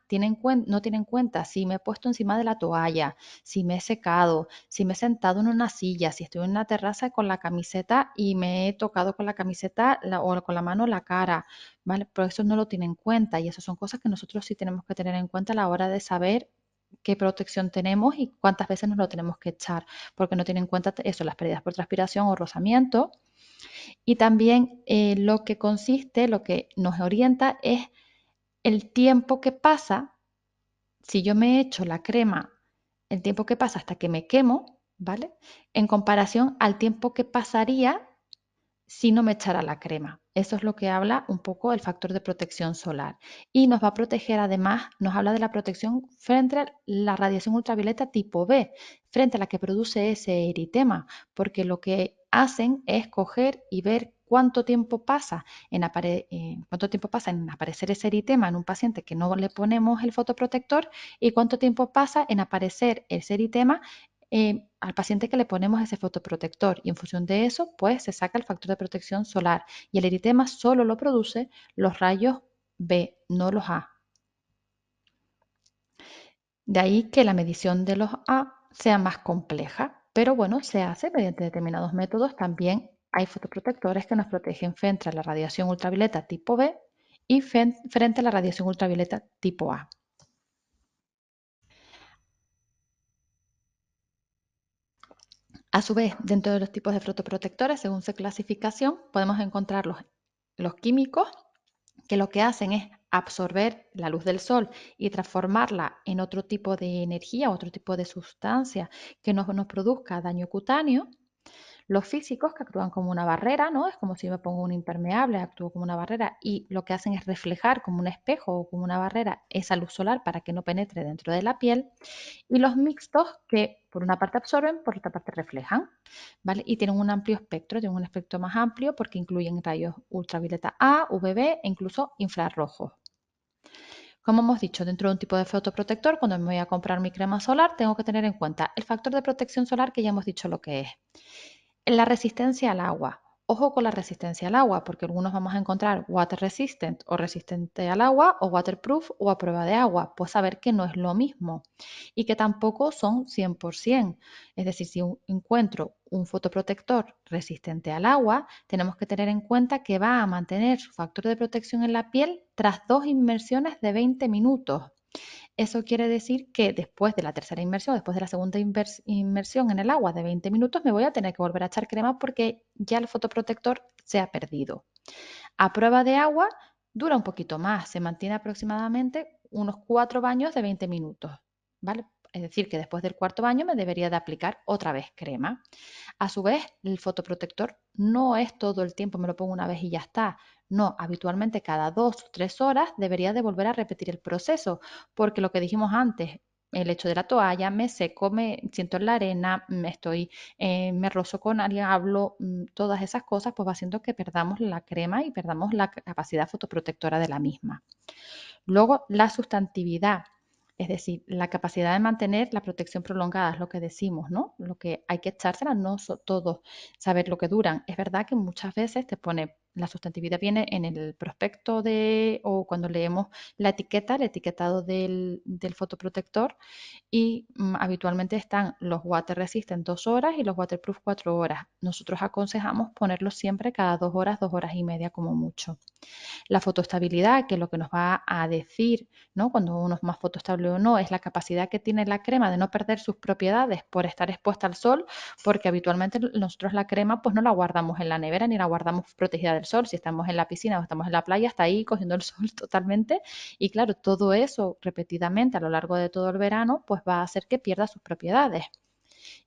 no tiene en cuenta si me he puesto encima de la toalla, si me he secado, si me he sentado en una silla, si estoy en una terraza con la camiseta y me he tocado con la camiseta o con la mano la cara, ¿vale? Pero eso no lo tiene en cuenta y esas son cosas que nosotros sí tenemos que tener en cuenta a la hora de saber qué protección tenemos y cuántas veces nos lo tenemos que echar, porque no tiene en cuenta eso, las pérdidas por transpiración o rozamiento. Y también lo que consiste, lo que nos orienta es el tiempo que pasa, si yo me echo la crema, el tiempo que pasa hasta que me quemo, ¿vale? En comparación al tiempo que pasaría si no me echara la crema. Eso es lo que habla un poco el factor de protección solar. Y nos va a proteger, además, nos habla de la protección frente a la radiación ultravioleta tipo B, frente a la que produce ese eritema, porque lo que hacen es coger y ver cuánto tiempo pasa en aparecer ese eritema en un paciente que no le ponemos el fotoprotector y cuánto tiempo pasa en aparecer ese eritema al paciente que le ponemos ese fotoprotector y en función de eso, pues se saca el factor de protección solar y el eritema solo lo produce los rayos B, no los A. De ahí que la medición de los A sea más compleja, pero bueno, se hace mediante determinados métodos. También hay fotoprotectores que nos protegen frente a la radiación ultravioleta tipo B y frente a la radiación ultravioleta tipo A. A su vez, dentro de los tipos de fotoprotectores, según su clasificación, podemos encontrar los químicos, que lo que hacen es absorber la luz del sol y transformarla en otro tipo de energía, otro tipo de sustancia que no nos produzca daño cutáneo. Los físicos que actúan como una barrera, ¿no? Es como si me pongo un impermeable, actúo como una barrera y lo que hacen es reflejar como un espejo o como una barrera esa luz solar para que no penetre dentro de la piel. Y los mixtos que por una parte absorben, por otra parte reflejan, ¿vale? Y tienen un amplio espectro, tienen un espectro más amplio porque incluyen rayos ultravioleta A, UVB e incluso infrarrojos. Como hemos dicho, dentro de un tipo de fotoprotector, cuando me voy a comprar mi crema solar, tengo que tener en cuenta el factor de protección solar que ya hemos dicho lo que es. La resistencia al agua. Ojo con la resistencia al agua, porque algunos vamos a encontrar water resistant o resistente al agua o waterproof o a prueba de agua. Pues saber que no es lo mismo y que tampoco son 100%. Es decir, si encuentro un fotoprotector resistente al agua, tenemos que tener en cuenta que va a mantener su factor de protección en la piel tras 2 inmersiones de 20 minutos. Eso quiere decir que después de la tercera inmersión, después de la segunda inmersión en el agua de 20 minutos, me voy a tener que volver a echar crema porque ya el fotoprotector se ha perdido. A prueba de agua dura un poquito más, se mantiene aproximadamente unos 4 baños de 20 minutos, ¿vale? Es decir, que después del cuarto baño me debería de aplicar otra vez crema. A su vez, el fotoprotector no es todo el tiempo, me lo pongo una vez y ya está. No, habitualmente cada 2 o 3 horas debería de volver a repetir el proceso, porque lo que dijimos antes, el hecho de la toalla, me seco, me siento en la arena, me rozo con alguien, hablo, todas esas cosas, pues va haciendo que perdamos la crema y perdamos la capacidad fotoprotectora de la misma. Luego, la sustantividad, es decir, la capacidad de mantener la protección prolongada, es lo que decimos, ¿no? Lo que hay que echársela, no todos saber lo que duran. Es verdad que muchas veces te pone, la sustantividad viene en el prospecto o cuando leemos la etiqueta, el etiquetado del fotoprotector, y habitualmente están los water resistant 2 horas y los waterproof 4 horas. Nosotros aconsejamos ponerlos siempre cada 2 horas, 2 horas y media como mucho. La fotoestabilidad, que lo que nos va a decir, ¿no? Cuando uno es más fotoestable o no, es la capacidad que tiene la crema de no perder sus propiedades por estar expuesta al sol, porque habitualmente nosotros la crema pues no la guardamos en la nevera ni la guardamos protegida del sol. Si estamos en la piscina o estamos en la playa, está ahí cogiendo el sol totalmente. Y claro, todo eso repetidamente a lo largo de todo el verano, pues va a hacer que pierda sus propiedades.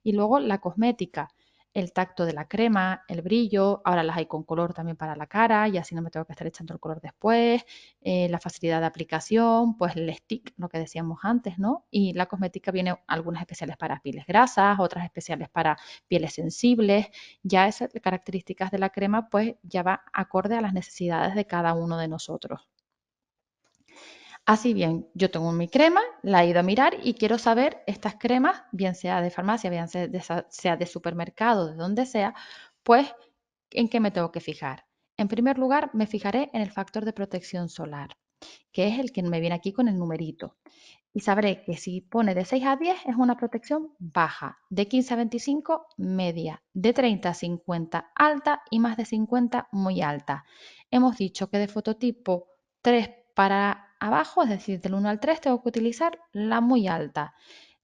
Y luego la cosmética, el tacto de la crema, el brillo, ahora las hay con color también para la cara y así no me tengo que estar echando el color después, la facilidad de aplicación, pues el stick, lo que decíamos antes, ¿no? Y la cosmética viene algunas especiales para pieles grasas, otras especiales para pieles sensibles, ya esas características de la crema pues ya va acorde a las necesidades de cada uno de nosotros. Así bien, yo tengo mi crema, la he ido a mirar y quiero saber estas cremas, bien sea de farmacia, bien sea de supermercado, de donde sea, pues en qué me tengo que fijar. En primer lugar, me fijaré en el factor de protección solar, que es el que me viene aquí con el numerito. Y sabré que si pone de 6 a 10 es una protección baja, de 15 a 25 media, de 30 a 50 alta y más de 50 muy alta. Hemos dicho que de fototipo 3 para abajo, es decir, del 1 al 3 tengo que utilizar la muy alta.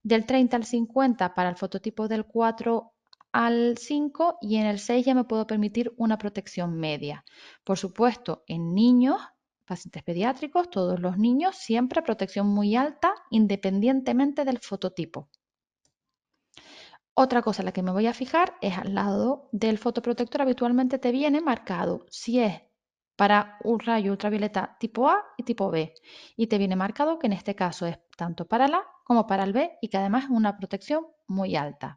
Del 30 al 50 para el fototipo del 4 al 5 y en el 6 ya me puedo permitir una protección media. Por supuesto, en niños, pacientes pediátricos, todos los niños, siempre protección muy alta independientemente del fototipo. Otra cosa en la que me voy a fijar es al lado del fotoprotector habitualmente te viene marcado si es para un rayo ultravioleta tipo A y tipo B. Y te viene marcado que en este caso es tanto para el A como para el B y que además es una protección muy alta.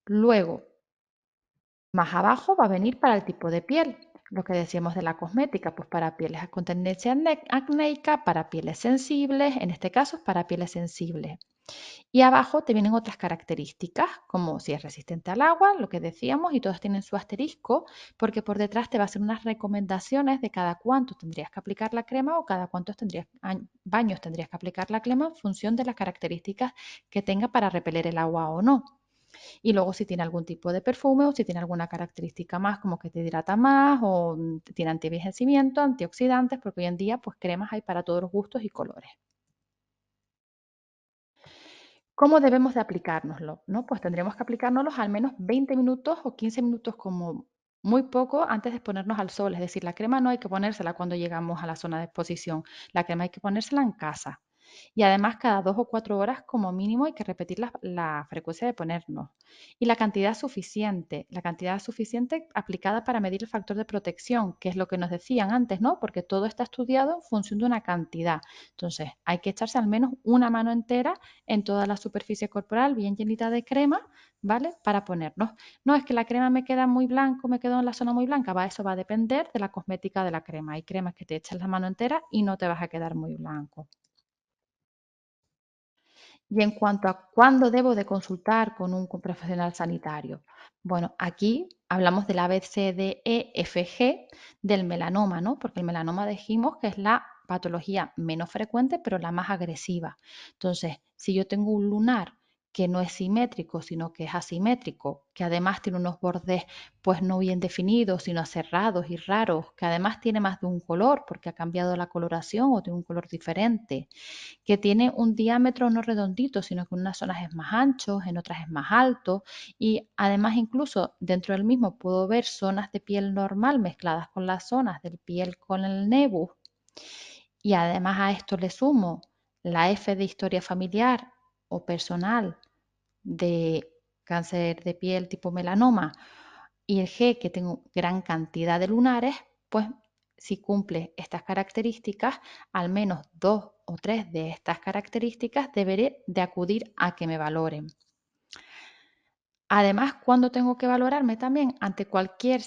Luego, más abajo va a venir para el tipo de piel. Lo que decíamos de la cosmética, pues para pieles con tendencia acnéica, para pieles sensibles, en este caso es para pieles sensibles. Y abajo te vienen otras características, como si es resistente al agua, lo que decíamos, y todos tienen su asterisco, porque por detrás te va a hacer unas recomendaciones de cada cuánto tendrías que aplicar la crema o cada cuántos baños tendrías que aplicar la crema en función de las características que tenga para repeler el agua o no. Y luego si tiene algún tipo de perfume o si tiene alguna característica más, como que te hidrata más o tiene antienvejecimiento, antioxidantes, porque hoy en día pues cremas hay para todos los gustos y colores. ¿Cómo debemos de aplicárnoslo? ¿No? Pues tendríamos que aplicárnoslos al menos 20 minutos o 15 minutos como muy poco antes de exponernos al sol. Es decir, la crema no hay que ponérsela cuando llegamos a la zona de exposición. La crema hay que ponérsela en casa. Y además cada 2 o 4 horas como mínimo hay que repetir la frecuencia de ponernos. Y la cantidad suficiente aplicada para medir el factor de protección, que es lo que nos decían antes, ¿no? Porque todo está estudiado en función de una cantidad. Entonces hay que echarse al menos una mano entera en toda la superficie corporal bien llenita de crema, ¿vale? Para ponernos. No es que la crema me queda muy blanco, me quedo en la zona muy blanca, eso va a depender de la cosmética de la crema. Hay cremas que te echas la mano entera y no te vas a quedar muy blanco. Y en cuanto a cuándo debo de consultar con un profesional sanitario, bueno, aquí hablamos del ABCDEFG del melanoma, ¿no? Porque el melanoma dijimos que es la patología menos frecuente, pero la más agresiva. Entonces, si yo tengo un lunar que no es simétrico, sino que es asimétrico, que además tiene unos bordes pues no bien definidos, sino cerrados y raros, que además tiene más de un color porque ha cambiado la coloración o tiene un color diferente, que tiene un diámetro no redondito, sino que en unas zonas es más ancho, en otras es más alto y además incluso dentro del mismo puedo ver zonas de piel normal mezcladas con las zonas de piel con el nebus y además a esto le sumo la F de historia familiar o personal de cáncer de piel tipo melanoma y el G que tengo gran cantidad de lunares, pues si cumple estas características, al menos 2 o 3 de estas características deberé de acudir a que me valoren. Además, cuando tengo que valorarme también ante cualquier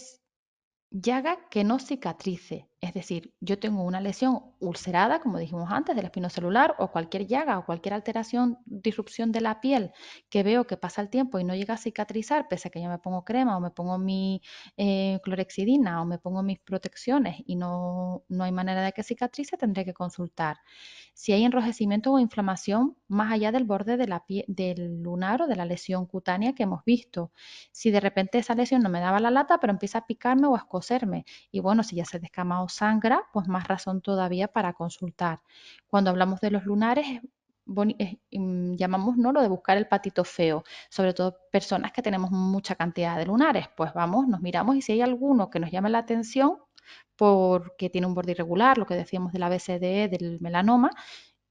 llaga que no cicatrice, es decir, yo tengo una lesión ulcerada, como dijimos antes, del espinocelular o cualquier llaga o cualquier alteración, disrupción de la piel que veo que pasa el tiempo y no llega a cicatrizar, pese a que yo me pongo crema o me pongo mi clorexidina o me pongo mis protecciones y no hay manera de que cicatrice, tendré que consultar. Si hay enrojecimiento o inflamación más allá del borde de la del lunar o de la lesión cutánea que hemos visto. Si de repente esa lesión no me daba la lata, pero empieza a picarme o a escocerme. Y bueno, si ya se descama o sangra, pues más razón todavía para consultar. Cuando hablamos de los lunares, llamamos, ¿no?, lo de buscar el patito feo, sobre todo personas que tenemos mucha cantidad de lunares. Pues vamos, nos miramos y si hay alguno que nos llame la atención, porque tiene un borde irregular, lo que decíamos del ABCDE, del melanoma,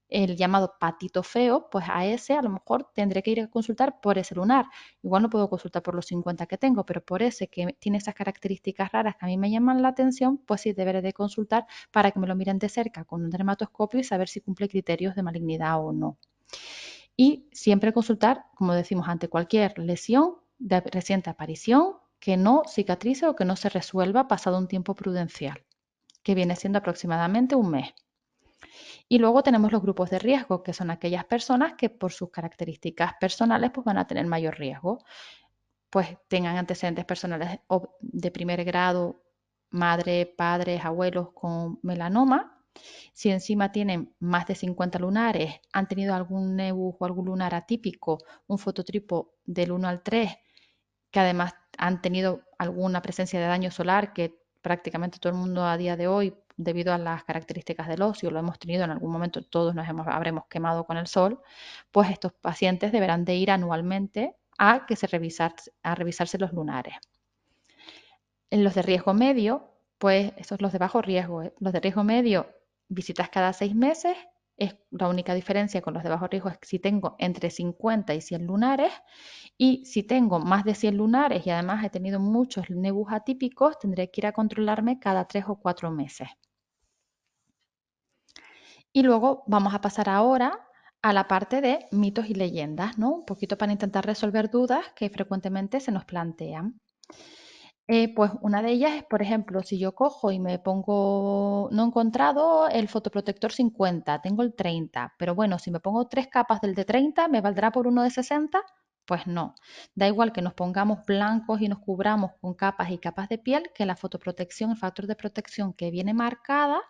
el llamado patito feo, pues a ese a lo mejor tendré que ir a consultar por ese lunar. Igual no puedo consultar por los 50 que tengo, pero por ese que tiene esas características raras que a mí me llaman la atención, pues sí deberé de consultar para que me lo miren de cerca con un dermatoscopio y saber si cumple criterios de malignidad o no. Y siempre consultar, como decimos, ante cualquier lesión de reciente aparición que no cicatrice o que no se resuelva pasado un tiempo prudencial, que viene siendo aproximadamente un mes. Y luego tenemos los grupos de riesgo, que son aquellas personas que por sus características personales pues van a tener mayor riesgo, pues tengan antecedentes personales de primer grado, madre, padres, abuelos con melanoma. Si encima tienen más de 50 lunares, han tenido algún nebus o algún lunar atípico, un fototipo del 1 al 3, que además han tenido alguna presencia de daño solar que prácticamente todo el mundo a día de hoy, debido a las características del óseo, lo hemos tenido en algún momento, todos habremos quemado con el sol, pues estos pacientes deberán de ir anualmente a revisarse los lunares. En los de riesgo medio, pues estos los de bajo riesgo, ¿eh? Los de riesgo medio, visitas cada 6 meses. Es la única diferencia con los de bajo riesgo es que si tengo entre 50 y 100 lunares, y si tengo más de 100 lunares y además he tenido muchos nebus atípicos, tendré que ir a controlarme cada 3 o 4 meses. Y luego vamos a pasar ahora a la parte de mitos y leyendas, ¿no? Un poquito para intentar resolver dudas que frecuentemente se nos plantean. Pues una de ellas es, por ejemplo, si yo cojo y me pongo, no he encontrado el fotoprotector 50, tengo el 30, pero bueno, si me pongo tres capas del de 30, ¿me valdrá por uno de 60? Pues no. Da igual que nos pongamos blancos y nos cubramos con capas y capas de piel, que la fotoprotección, el factor de protección que viene marcada,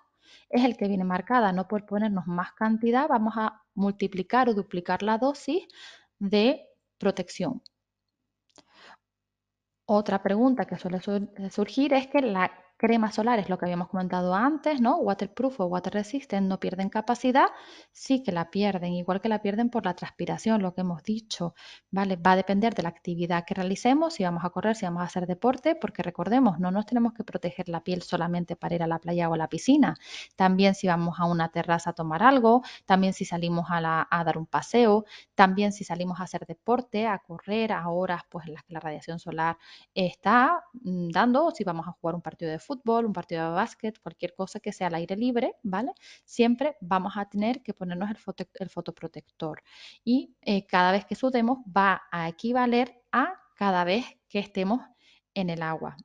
es el que viene marcada. No por ponernos más cantidad, vamos a multiplicar o duplicar la dosis de protección. Otra pregunta que suele surgir es que la crema solar es lo que habíamos comentado antes, ¿no? Waterproof o water resistant no pierden capacidad, sí que la pierden, igual que la pierden por la transpiración, lo que hemos dicho, ¿vale? Va a depender de la actividad que realicemos, si vamos a correr, si vamos a hacer deporte, porque recordemos, no nos tenemos que proteger la piel solamente para ir a la playa o a la piscina, también si vamos a una terraza a tomar algo, también si salimos a dar un paseo, también si salimos a hacer deporte, a correr a horas pues en las que la radiación solar está dando, si vamos a jugar un partido de fútbol, un partido de básquet, cualquier cosa que sea al aire libre, ¿vale? Siempre vamos a tener que ponernos el fotoprotector y cada vez que sudemos va a equivaler a cada vez que estemos en el agua.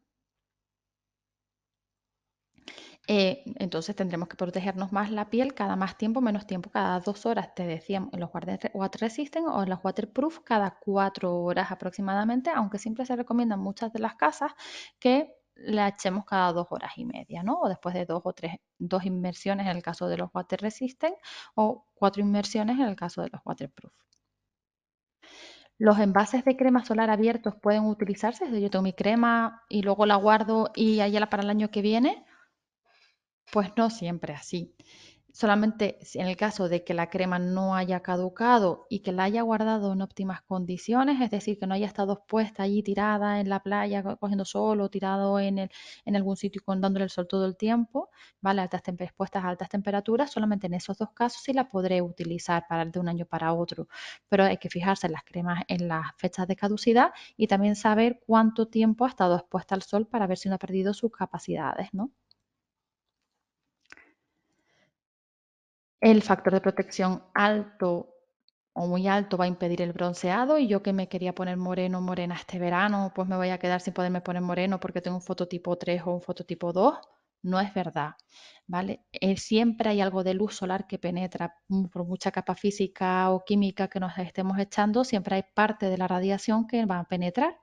Entonces tendremos que protegernos más la piel cada más tiempo, menos tiempo, cada 2 horas, te decíamos, en los water resistant o en los waterproof cada 4 horas aproximadamente, aunque siempre se recomiendan muchas de las casas que la echemos cada 2 horas y media, ¿no? O después de dos o tres, dos inmersiones en el caso de los water resistant o 4 inmersiones en el caso de los waterproof. Los envases de crema solar abiertos pueden utilizarse. Si yo tengo mi crema y luego la guardo y ahí la para el año que viene, pues no siempre así. Solamente en el caso de que la crema no haya caducado y que la haya guardado en óptimas condiciones, es decir, que no haya estado puesta allí tirada en la playa cogiendo sol o tirado en algún sitio dándole el sol todo el tiempo, ¿vale? Expuestas a altas temperaturas, solamente en esos dos casos sí la podré utilizar de un año para otro. Pero hay que fijarse en las cremas, en las fechas de caducidad y también saber cuánto tiempo ha estado expuesta al sol para ver si no ha perdido sus capacidades, ¿no? El factor de protección alto o muy alto va a impedir el bronceado y yo que me quería poner moreno, morena este verano, pues me voy a quedar sin poderme poner moreno porque tengo un fototipo 3 o un fototipo 2. No es verdad, ¿vale? Siempre hay algo de luz solar que penetra, por mucha capa física o química que nos estemos echando, siempre hay parte de la radiación que va a penetrar.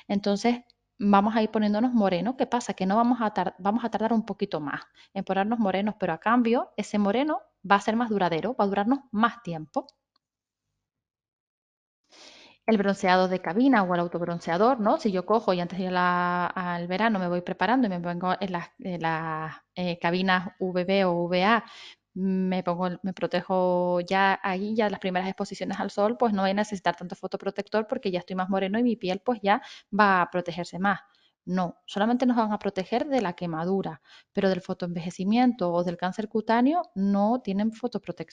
Entonces, vamos a ir poniéndonos morenos. ¿Qué pasa? Que no vamos a tardar un poquito más en ponernos morenos, pero a cambio ese moreno va a ser más duradero, va a durarnos más tiempo. El bronceado de cabina o el autobronceador, ¿no? Si yo cojo y antes de ir al verano me voy preparando y me pongo en las cabinas UVB o UVA, me protejo ya ahí, ya las primeras exposiciones al sol, pues no voy a necesitar tanto fotoprotector porque ya estoy más moreno y mi piel pues ya va a protegerse más. No, solamente nos van a proteger de la quemadura, pero del fotoenvejecimiento o del cáncer cutáneo no tienen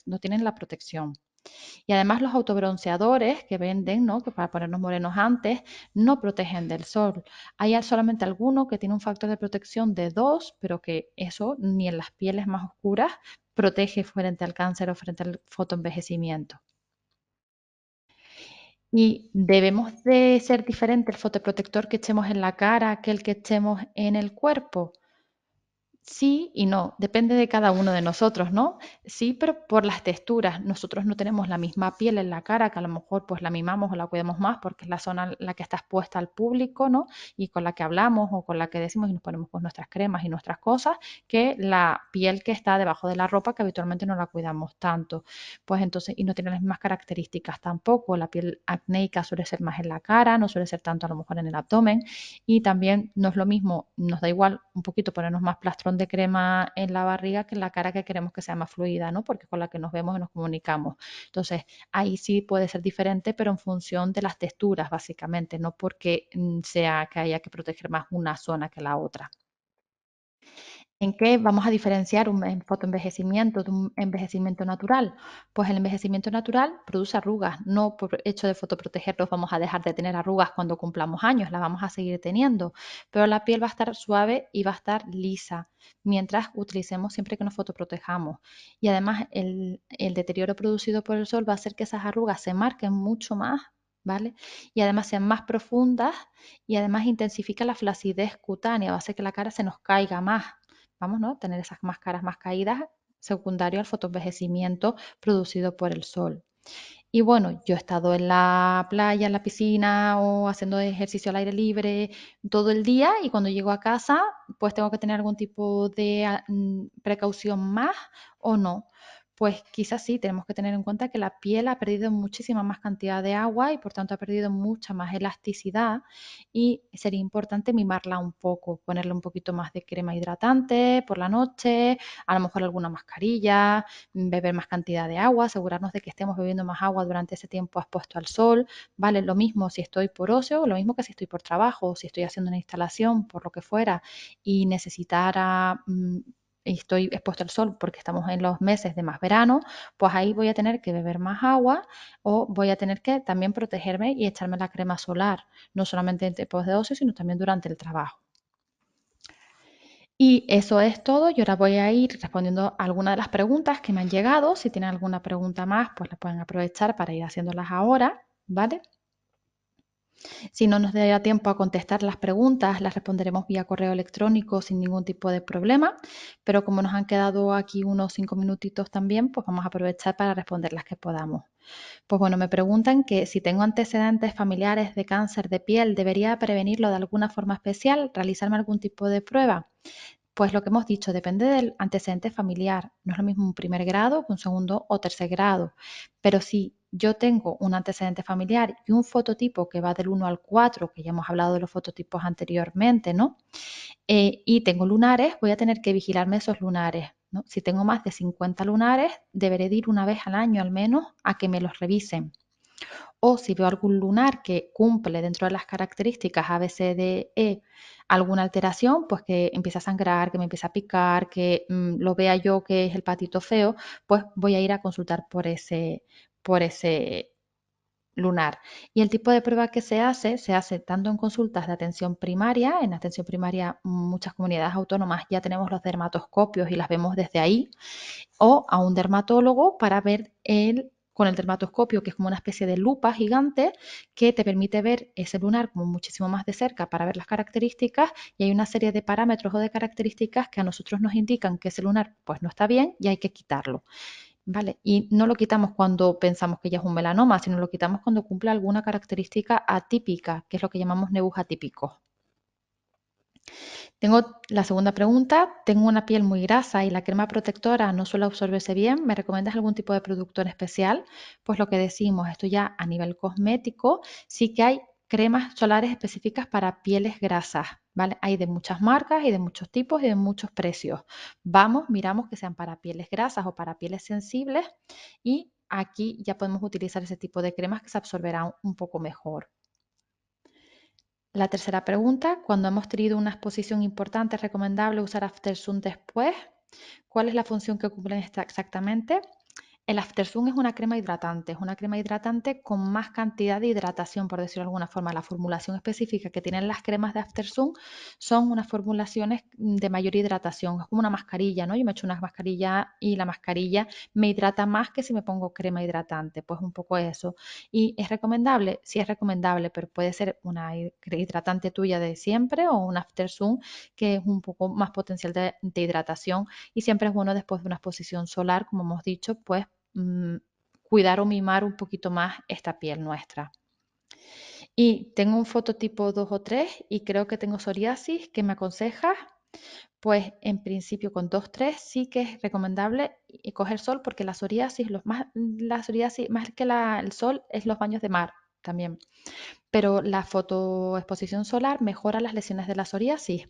no tienen la protección. Y además los autobronceadores que venden, ¿no? Que para ponernos morenos antes, no protegen del sol. Hay solamente alguno que tiene un factor de protección de 2, pero que eso ni en las pieles más oscuras protege frente al cáncer o frente al fotoenvejecimiento. Y debemos de ser diferente el fotoprotector que echemos en la cara que el que echemos en el cuerpo. Sí y no, depende de cada uno de nosotros, ¿no? Sí, pero por las texturas. Nosotros no tenemos la misma piel en la cara, que a lo mejor pues la mimamos o la cuidamos más porque es la zona en la que está expuesta al público, ¿no? Y con la que hablamos o con la que decimos y nos ponemos pues nuestras cremas y nuestras cosas, que la piel que está debajo de la ropa que habitualmente no la cuidamos tanto. Pues entonces, y no tiene las mismas características tampoco. La piel acnéica suele ser más en la cara, no suele ser tanto a lo mejor en el abdomen. Y también no es lo mismo, nos da igual un poquito ponernos más plastrón de crema en la barriga que en la cara que queremos que sea más fluida, ¿no? Porque con la que nos vemos y nos comunicamos. Entonces, ahí sí puede ser diferente, pero en función de las texturas, básicamente, no porque sea que haya que proteger más una zona que la otra. ¿En qué vamos a diferenciar un fotoenvejecimiento de un envejecimiento natural? Pues el envejecimiento natural produce arrugas, no por hecho de fotoprotegerlos vamos a dejar de tener arrugas cuando cumplamos años, las vamos a seguir teniendo, pero la piel va a estar suave y va a estar lisa mientras utilicemos siempre que nos fotoprotejamos. Y además el deterioro producido por el sol va a hacer que esas arrugas se marquen mucho más, ¿vale? Y además sean más profundas y además intensifica la flacidez cutánea, va a hacer que la cara se nos caiga más. Vamos, ¿no? Tener esas más caras más caídas secundario al fotoenvejecimiento producido por el sol. Y bueno, yo he estado en la playa, en la piscina o haciendo ejercicio al aire libre todo el día y cuando llego a casa, pues tengo que tener algún tipo de precaución más o no. Pues quizás sí, tenemos que tener en cuenta que la piel ha perdido muchísima más cantidad de agua y por tanto ha perdido mucha más elasticidad y sería importante mimarla un poco, ponerle un poquito más de crema hidratante por la noche, a lo mejor alguna mascarilla, beber más cantidad de agua, asegurarnos de que estemos bebiendo más agua durante ese tiempo expuesto al sol, ¿vale? Lo mismo si estoy por ocio, lo mismo que si estoy por trabajo, si estoy haciendo una instalación, por lo que fuera, y necesitara y estoy expuesto al sol porque estamos en los meses de más verano, pues ahí voy a tener que beber más agua o voy a tener que también protegerme y echarme la crema solar, no solamente en tiempos de ocio, sino también durante el trabajo. Y eso es todo. Yo ahora voy a ir respondiendo a algunas de las preguntas que me han llegado. Si tienen alguna pregunta más, pues la pueden aprovechar para ir haciéndolas ahora, ¿vale? Si no nos da tiempo a contestar las preguntas, las responderemos vía correo electrónico sin ningún tipo de problema. Pero como nos han quedado aquí unos 5 minutitos también, pues vamos a aprovechar para responder las que podamos. Pues bueno, me preguntan que si tengo antecedentes familiares de cáncer de piel, ¿debería prevenirlo de alguna forma especial? ¿Realizarme algún tipo de prueba? Pues lo que hemos dicho, depende del antecedente familiar. No es lo mismo un primer grado que un segundo o tercer grado. Pero si yo tengo un antecedente familiar y un fototipo que va del 1 al 4, que ya hemos hablado de los fototipos anteriormente, ¿no? Y tengo lunares, voy a tener que vigilarme esos lunares, ¿no? Si tengo más de 50 lunares, deberé de ir una vez al año al menos a que me los revisen. O si veo algún lunar que cumple dentro de las características A, B, C, D, E, alguna alteración, pues que empieza a sangrar, que me empieza a picar, que lo vea yo que es el patito feo, pues voy a ir a consultar por ese lunar. Y el tipo de prueba que se hace tanto en consultas de atención primaria, en atención primaria muchas comunidades autónomas ya tenemos los dermatoscopios y las vemos desde ahí, o a un dermatólogo para ver con el dermatoscopio, que es como una especie de lupa gigante que te permite ver ese lunar como muchísimo más de cerca para ver las características y hay una serie de parámetros o de características que a nosotros nos indican que ese lunar pues no está bien y hay que quitarlo. ¿Vale? Y no lo quitamos cuando pensamos que ya es un melanoma, sino lo quitamos cuando cumple alguna característica atípica, que es lo que llamamos nebus atípicos. Tengo la segunda pregunta. Tengo una piel muy grasa y la crema protectora no suele absorberse bien. ¿Me recomiendas algún tipo de producto en especial? Pues lo que decimos, esto ya a nivel cosmético, sí que hay cremas solares específicas para pieles grasas, ¿vale? Hay de muchas marcas y de muchos tipos y de muchos precios. Vamos, miramos que sean para pieles grasas o para pieles sensibles y aquí ya podemos utilizar ese tipo de cremas que se absorberán un poco mejor. La tercera pregunta, cuando hemos tenido una exposición importante, ¿es recomendable usar Aftersun después? ¿Cuál es la función que cumple esta exactamente? El Aftersun es una crema hidratante con más cantidad de hidratación, por decirlo de alguna forma. La formulación específica que tienen las cremas de Aftersun son unas formulaciones de mayor hidratación. Es como una mascarilla, ¿no? Yo me echo una mascarilla y la mascarilla me hidrata más que si me pongo crema hidratante. Pues un poco eso. ¿Y es recomendable? Sí es recomendable, pero puede ser una hidratante tuya de siempre o un Aftersun que es un poco más potencial de hidratación y siempre es bueno después de una exposición solar, como hemos dicho, pues mm, cuidar o mimar un poquito más esta piel nuestra. Y tengo un fototipo 2 o 3 y creo que tengo psoriasis. ¿Qué me aconsejas? Pues en principio con 2 3 sí que es recomendable coger sol porque la psoriasis más que el sol es los baños de mar también. Pero la fotoexposición solar mejora las lesiones de la psoriasis.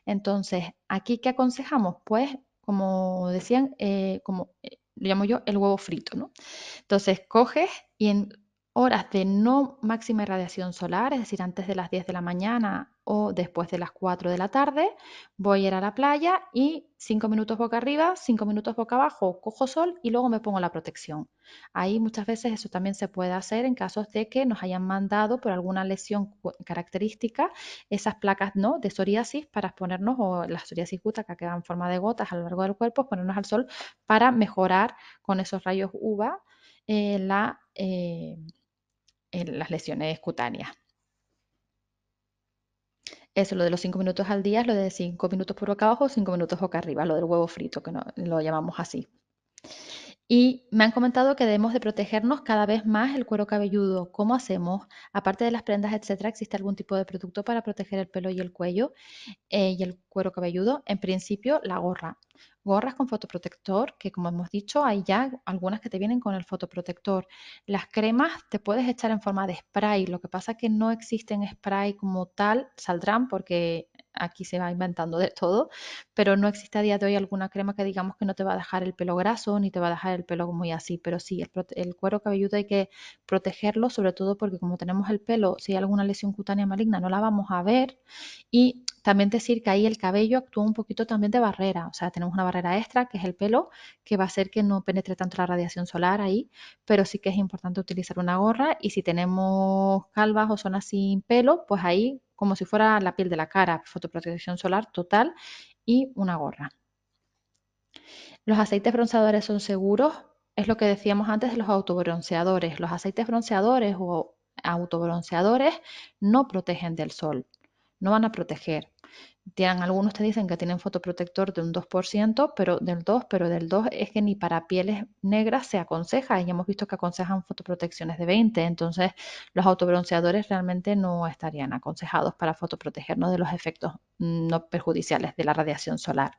Entonces, ¿aquí qué aconsejamos? Pues, como decían, lo llamo yo el huevo frito, ¿no? Entonces, coges y en horas de no máxima radiación solar, es decir, antes de las 10 de la mañana o después de las 4 de la tarde, voy a ir a la playa y 5 minutos boca arriba, 5 minutos boca abajo, cojo sol y luego me pongo la protección. Ahí muchas veces eso también se puede hacer en casos de que nos hayan mandado por alguna lesión característica esas placas, ¿no?, de psoriasis para ponernos, o la psoriasis guta que queda en forma de gotas a lo largo del cuerpo, ponernos al sol para mejorar con esos rayos UVA la las lesiones cutáneas. Eso, lo de los 5 minutos al día es lo de 5 minutos por boca abajo, 5 minutos boca arriba, lo del huevo frito, que no, lo llamamos así. Y me han comentado que debemos de protegernos cada vez más el cuero cabelludo. ¿Cómo hacemos? Aparte de las prendas, etcétera, ¿existe algún tipo de producto para proteger el pelo y el cuello y el cuero cabelludo? En principio, la gorra. Gorras con fotoprotector, que como hemos dicho, hay ya algunas que te vienen con el fotoprotector. Las cremas te puedes echar en forma de spray. Lo que pasa es que no existen spray como tal, saldrán porque aquí se va inventando de todo, pero no existe a día de hoy alguna crema que digamos que no te va a dejar el pelo graso ni te va a dejar el pelo muy así. Pero sí, el cuero cabelludo hay que protegerlo, sobre todo porque como tenemos el pelo, si hay alguna lesión cutánea maligna, no la vamos a ver. Y también decir que ahí el cabello actúa un poquito también de barrera, o sea, tenemos una barrera extra que es el pelo, que va a hacer que no penetre tanto la radiación solar ahí, pero sí que es importante utilizar una gorra y si tenemos calvas o zonas sin pelo, pues ahí como si fuera la piel de la cara, fotoprotección solar total y una gorra. Los aceites bronceadores son seguros, es lo que decíamos antes de los autobronceadores. Los aceites bronceadores o autobronceadores no protegen del sol, no van a proteger. Algunos te dicen que tienen fotoprotector de un 2%, pero del 2 es que ni para pieles negras se aconseja, y hemos visto que aconsejan fotoprotecciones de 20, entonces los autobronceadores realmente no estarían aconsejados para fotoprotegernos de los efectos no perjudiciales de la radiación solar.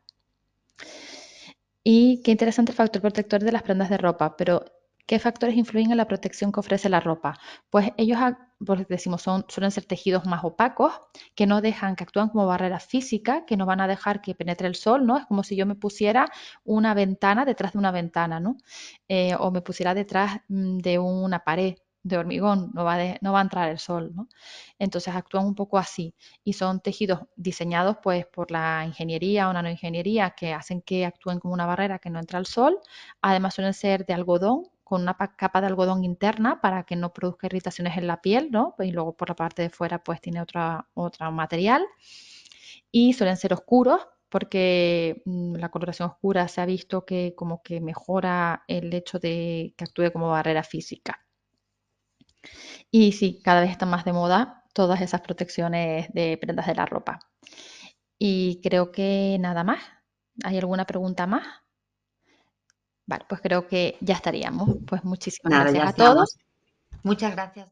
Y qué interesante el factor protector de las prendas de ropa, pero ¿qué factores influyen en la protección que ofrece la ropa? Pues ellos, pues decimos, suelen ser tejidos más opacos, que no dejan, que actúan como barrera física, que no van a dejar que penetre el sol, ¿no? Es como si yo me pusiera una ventana detrás de una ventana, ¿no? O me pusiera detrás de una pared de hormigón, no va a entrar el sol, ¿no? Entonces actúan un poco así y son tejidos diseñados pues por la ingeniería o nanoingeniería que hacen que actúen como una barrera que no entra el sol. Además suelen ser de algodón con una capa de algodón interna para que no produzca irritaciones en la piel, ¿no? Y luego por la parte de fuera pues tiene otro material y suelen ser oscuros porque la coloración oscura se ha visto que como que mejora el hecho de que actúe como barrera física. Y sí, cada vez están más de moda todas esas protecciones de prendas de la ropa. Y creo que nada más. ¿Hay alguna pregunta más? Vale, pues creo que ya estaríamos. Pues muchísimas Nada, gracias ya a todos. estamos. Muchas gracias.